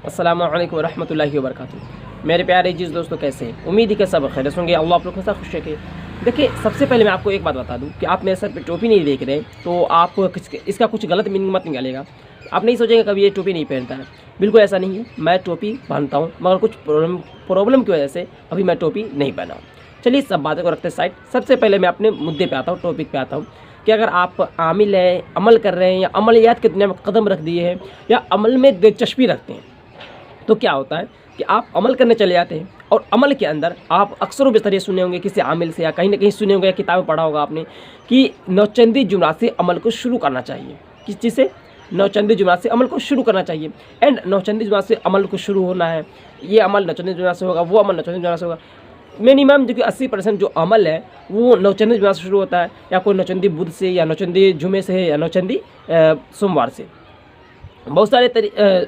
अस्सलामु अलैकुम रहमतुल्लाहि व बरकातुहू। मेरे प्यारे अजीज़ दोस्तों, कैसे हैं? उम्मीद है कि सब खैरियत होंगे। अल्लाह आप लोग को सब खुश रखे। देखिए, सबसे पहले मैं आपको एक बात बता दूं कि आप मेरे सर पे टोपी नहीं देख रहे तो आप इसका कुछ गलत मीनिंग मत निकालेगा। आप नहीं सोचेंगे कभी ये टोपी नहीं पहनता है। बिल्कुल ऐसा नहीं है, मैं टोपी पहनता हूँ, मगर कुछ प्रॉब्लम की वजह से अभी मैं टोपी नहीं पहना। चलिए, सब बातों को रखते साइड। सबसे पहले मैं अपने मुद्दे पे आता हूँ, टॉपिक पे आता हूँ कि अगर आप आमिल हैं, अमल कर रहे हैं या अमलियात की दुनिया में कदम रख दिए हैं या अमल में दिलचस्पी रखते हैं, तो क्या होता है कि आप अमल करने चले जाते हैं और अमल के अंदर आप अक्सर बेशतर ये सुने होंगे किसी आमिल से या कहीं ना कहीं सुने होंगे या किताब में पढ़ा होगा आपने कि नौचंदी जुमरात से अमल को शुरू करना चाहिए। किस चीज़ से? नौचंदी जुमरात से अमल को शुरू करना चाहिए। एंड नौचंदी जुमरात से अमल को शुरू होना है, ये अमल नौचंदी जुमरात से होगा, वो अमल नौचंदी जुमरात से होगा। मिनिमम जो कि 80% जो अमल है वो नौचंदी जुमरात से शुरू होता है, या कोई नौचंदी बुध से या नौचंदी जुमे से है या नौचंदी सोमवार से। बहुत सारे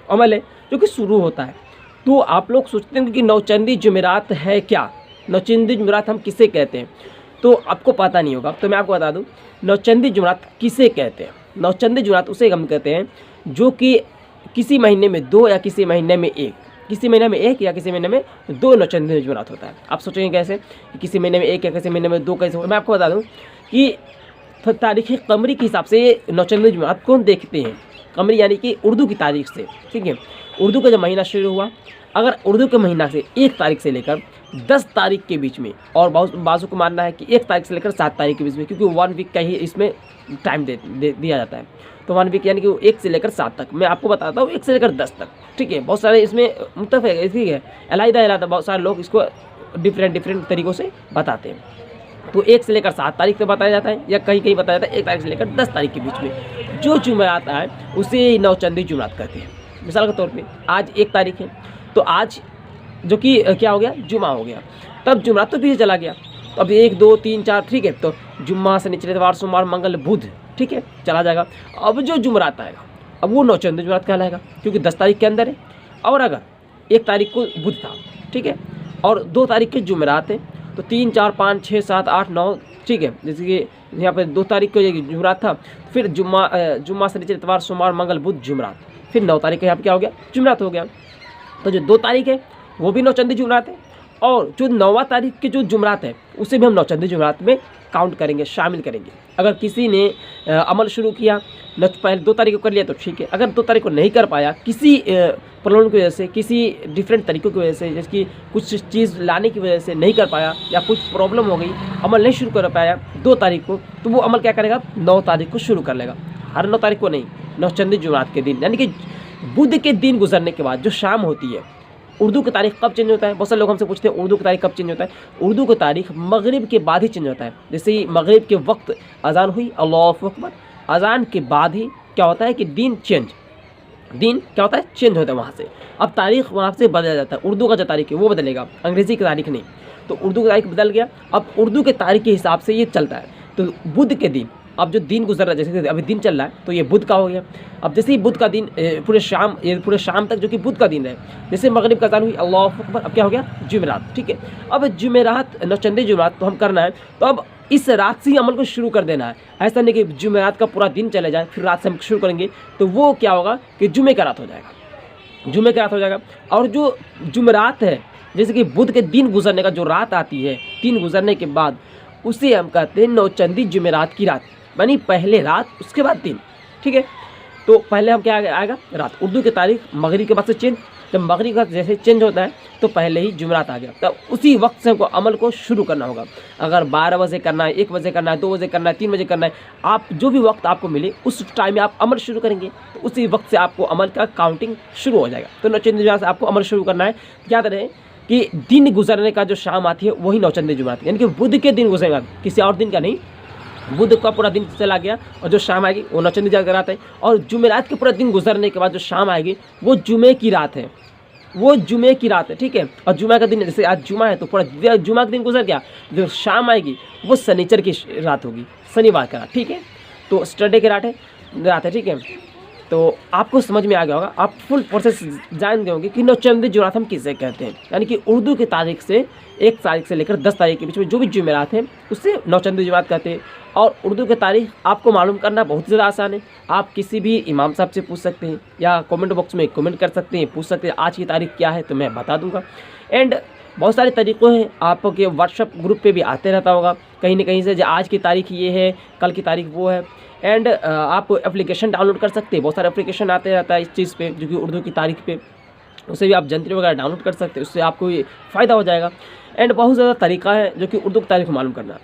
अमल है जो कि शुरू होता है। तो आप लोग सोचते हैं कि नौचंदी जुमेरात है क्या, नौचंदी जुमेरात हम किसे कहते हैं, तो आपको पता नहीं होगा। तो मैं आपको बता दूं, नौचंदी जुमेरात किसे कहते हैं। नौचंदी जुमेरात उसे हम कहते हैं जो कि किसी महीने में 2 या किसी महीने में 1, किसी महीने में 1 या किसी महीने में 2 नौचंदी जुमेरात होता है। आप सोचेंगे कैसे, किसी महीने में 1 या किसी महीने में 2 कैसे होगा। मैं आपको बता दूँ कि तारीख़ कमरी के हिसाब से नौचंदी जुमेरात कौन देखते हैं, कमरी यानी कि उर्दू की तारीख से। ठीक है, उर्दू का जब महीना शुरू हुआ, अगर उर्दू के महीना से 1 तारीख से लेकर 10 तारीख के बीच में, और बाज़ों को मानना है कि 1 तारीख से लेकर 7 तारीख के बीच में, क्योंकि 1 वीक का ही इसमें टाइम दिया जाता है। तो 1 वीक यानी कि 1 से लेकर 7 तक। मैं आपको बताता हूँ 1 से लेकर 10 तक। ठीक है, बहुत सारे इसमें मुत्तफ़ है, ठीक है, अलग-अलग बहुत सारे लोग इसको डिफरेंट तरीक़ों से बताते हैं। तो 1 से लेकर 7 तारीख तक बताया जाता है, या कहीं कहीं बताया जाता है 1 तारीख से लेकर 10 तारीख के बीच में जो जुमेरात है उसे नौचंदी जुमेरात कहते हैं। मिसाल के तौर पे आज 1 तारीख है, तो आज जो कि क्या हो गया, जुमा हो गया। तब जुमेरात तो पीछे चला गया, तो अब 1 2 3 4, ठीक है, तो जुम्मा शनिचर इतवार सोमवार मंगल बुध, ठीक है, चला जाएगा। अब जो जुमेरात आएगा अब वो नौचंदी जुमेरात कहलाएगा, क्योंकि 10 तारीख के अंदर है। और अगर 1 तारीख को बुध था, ठीक है, और 2 तारीख के जुमेरात है, तो 3 4 5 6 7 8 9, ठीक है, जैसे कि यहाँ पे 2 तारीख को जुमेरात था, फिर जुम्मा शनिचर इतवार सोमवार मंगल बुध जुमेरात, फिर 9 तारीख को यहाँ पर क्या हो गया, जुमेरात हो गया। तो जो 2 तारीख है वो भी नौचंदी जुमेरात है, और जो 9वां तारीख की जो जुमेरात है उसे भी हम नौचंदी जुमेरात में काउंट करेंगे, शामिल करेंगे। अगर किसी ने अमल शुरू किया, पहले 2 तारीख को कर लिया तो ठीक है। अगर 2 तारीख को नहीं कर पाया, किसी प्रॉब्लम की वजह से, किसी डिफरेंट तरीक़ों की वजह से, जैसे कि कुछ चीज़ लाने की वजह से नहीं कर पाया या कुछ प्रॉब्लम हो गई, अमल नहीं शुरू कर पाया 2 तारीख को, तो वो अमल क्या करेगा, 9 तारीख को शुरू कर लेगा। हर 9 तारीख को नहीं, नौचंदी जुमेरात के दिन, यानी कि बुध के दिन गुजरने के बाद जो शाम होती है। उर्दू की तारीख कब चेंज होता है? बहुत सारे लोग हमसे पूछते हैं उर्दू की तारीख कब चेंज होता है। उर्दू की तारीख मगरिब के बाद ही चेंज होता है। जैसे ही मगरिब के वक्त अजान हुई, अल्लाहु अकबर, अजान के बाद ही क्या होता है कि दिन क्या होता है, चेंज होता है वहाँ से। अब तारीख वहाँ से बदल जाता है, उर्दू का जो तारीख है वो बदलेगा, अंग्रेज़ी की तारीख नहीं। तो उर्दू की तारीख बदल गया, अब उर्दू के तारीख के हिसाब से ये चलता है। तो बुध के दिन, अब जो दिन गुजर रहा है, जैसे अभी दिन चल रहा है तो ये बुध का हो गया। अब जैसे ही बुध का दिन पूरे शाम तक जो कि बुध का दिन है, जैसे मगरिब का अज़ान हुई, अल्लाहु अकबर, अब क्या हो गया, जुमेरात। ठीक है, अब जुमेरात नौचंदी जुमेरात तो हम करना है, तो अब इस रात से ही अमल को शुरू कर देना है। ऐसा नहीं कि जुमेरात का पूरा दिन चले जाए फिर रात से हम शुरू करेंगे, तो वो क्या होगा कि जुमे का रात हो जाएगा। और जो जुमेरात है, जैसे कि बुध के दिन गुजरने का जो रात आती है, दिन गुजरने के बाद, उसे हम कहते हैं नौचंदी जुमेरात की रात, यानी पहले रात उसके बाद दिन। ठीक है, तो पहले हम क्या आएगा, रात। उर्दू की तारीख मगरिब के बाद से चेंज, जब मगरिब का जैसे चेंज होता है तो पहले ही जुमेरात आ गया, तब उसी वक्त से हमको अमल को शुरू करना होगा। अगर 12 बजे करना है, 1 बजे करना है, 2 बजे करना है, 3 बजे करना है, आप जो भी वक्त आपको मिले उस टाइम में आप अमल शुरू करेंगे, तो उसी वक्त से आपको अमल का काउंटिंग शुरू हो जाएगा। तो नौचंदी जुमेरात से आपको अमल शुरू करना है। याद रहे कि दिन गुजरने का जो शाम आती है वही नौचंदी जुमेरात, यानी कि बुध के दिन गुजरेगा, किसी और दिन का नहीं। बुध का पूरा दिन चला गया और जो शाम आएगी वो नौचंदी जुमेरात है। और जुमेरात के पूरा दिन गुजरने के बाद जो शाम आएगी वो जुमे की रात है, ठीक है। और जुमा का दिन, जैसे आज जुमा है तो पूरा जुमा का दिन गुजर गया, जो शाम आएगी वो शनिचर की रात होगी, शनिवार का रात। ठीक है, तो सैटरडे की रात है, ठीक है। तो आपको समझ में आ गया होगा, आप फुल प्रोसेस जान गए होंगे कि नौचंदी जुमेरात हम किसे कहते हैं, यानी कि उर्दू की तारीख से 1 तारीख से लेकर 10 तारीख के बीच में जो भी जुमेरात हैं उससे नौचंदी जुमेरात कहते हैं। और उर्दू की तारीख आपको मालूम करना बहुत ज़्यादा आसान है। आप किसी भी इमाम साहब से पूछ सकते हैं या कमेंट बॉक्स में कमेंट कर सकते हैं, पूछ सकते हैं आज की तारीख क्या है, तो मैं बता दूंगा। एंड बहुत सारे तरीक़ों हैं, आपके व्हाट्सएप ग्रुप पे भी आते रहता होगा कहीं ना कहीं से, जो आज की तारीख ये है, कल की तारीख वो है। एंड आप एप्लीकेशन डाउनलोड कर सकते हैं, बहुत सारे एप्लीकेशन आते रहता है इस चीज़ पे, जो कि उर्दू की तारीख पे, उससे भी आप जंतरी वगैरह डाउनलोड कर सकते हैं, उससे आपको ये फ़ायदा हो जाएगा। एंड बहुत ज़्यादा तरीका है जो कि उर्दू की तारीख मालूम करना।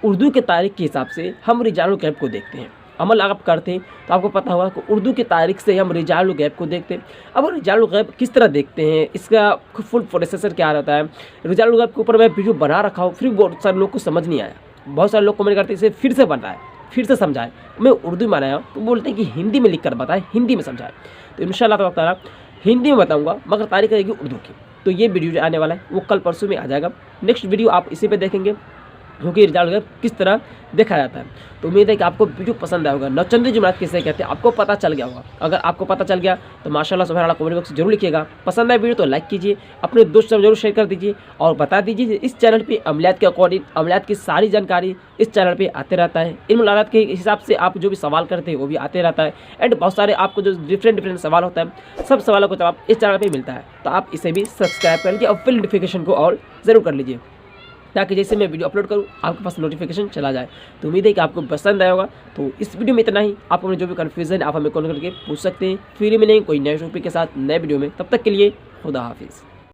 उर्दू की तारीख के हिसाब से हम रिजालुल गैब को देखते हैं। अमल अगर आप करते हैं तो आपको पता होगा कि उर्दू की तारीख से हम रिजालुल गैब को देखते हैं। अब रिजालुल गैब किस तरह देखते हैं, इसका फुल प्रोसेसर क्या रहता है, रिजालुल गैब के ऊपर मैं वीडियो बना रखा हूँ, फिर बहुत सारे लोग को समझ नहीं आया। बहुत सारे लोग कमेंट करते हैं इसे फिर से बताएं, फिर से समझाएं। मैं उर्दू में बनाया तो बोलते हैं कि हिंदी में लिख कर बताएं, हिंदी में समझाएं। तो इंशाअल्लाह ताला हिंदी में बताऊँगा, मगर तारीख रहेगी उर्दू की। तो ये वीडियो जो आने वाला है वो कल परसों में आ जाएगा। नेक्स्ट वीडियो आप इसी पे देखेंगे क्योंकि रिजालुल गैब किस तरह देखा जाता है। तो उम्मीद है कि आपको वीडियो पसंद आया होगा। नौचंदी जुमेरात किसे कहते हैं आपको पता चल गया होगा। अगर आपको पता चल गया तो माशाल्लाह सुभान अल्लाह कमेंट बॉक्स जरूर लिखिएगा। पसंद आए वीडियो तो लाइक कीजिए, अपने दोस्तों में जरूर शेयर कर दीजिए और बता दीजिए इस चैनल पे अमलियात के अकॉर्डिंग अमलियात की सारी जानकारी इस चैनल पे आते रहता है। इन मुलाकात के हिसाब से आप जो भी सवाल करते हैं वो भी आते रहता है। एंड बहुत सारे आपको जो डिफरेंट सवाल होता है, सब सवालों को जवाब इस चैनल पर मिलता है। तो आप इसे भी सब्सक्राइब कर लीजिए और फिर नोटिफिकेशन को और ज़रूर कर लीजिए, ताकि जैसे मैं वीडियो अपलोड करूँ आपके पास नोटिफिकेशन चला जाए। तो उम्मीद है कि आपको पसंद आया होगा। तो इस वीडियो में इतना ही। आपको अपने जो भी कन्फ्यूज़न आप हमें कॉल करके पूछ सकते हैं। फिर मिलेंगे कोई नए टॉपिक के साथ नए वीडियो में। तब तक के लिए खुदा हाफिज़।